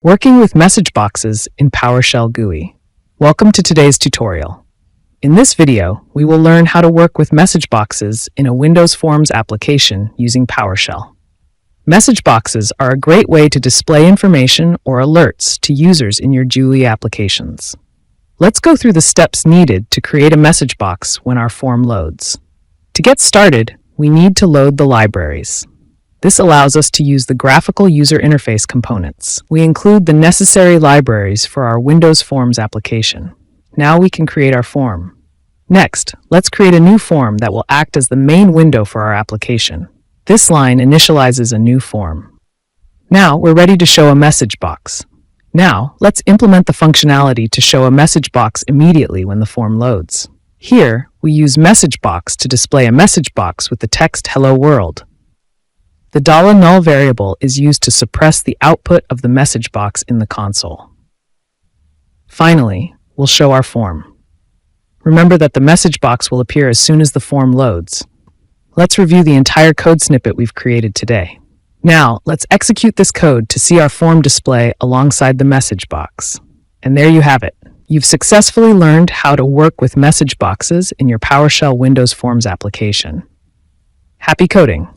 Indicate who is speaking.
Speaker 1: Working with message boxes in PowerShell GUI. Welcome to today's tutorial. In this video, we will learn how to work with message boxes in a Windows Forms application using PowerShell. Message boxes are a great way to display information or alerts to users in your GUI applications. Let's go through the steps needed to create a message box when our form loads. To get started, we need to load the libraries. This allows us to use the graphical user interface components. We include the necessary libraries for our Windows Forms application. Now we can create our form. Next, let's create a new form that will act as the main window for our application. This line initializes a new form. Now we're ready to show a message box. Now, let's implement the functionality to show a message box immediately when the form loads. Here, we use message box to display a message box with the text Hello World. The $null variable is used to suppress the output of the message box in the console. Finally, we'll show our form. Remember that the message box will appear as soon as the form loads. Let's review the entire code snippet we've created today. Now, let's execute this code to see our form display alongside the message box. And there you have it. You've successfully learned how to work with message boxes in your PowerShell Windows Forms application. Happy coding!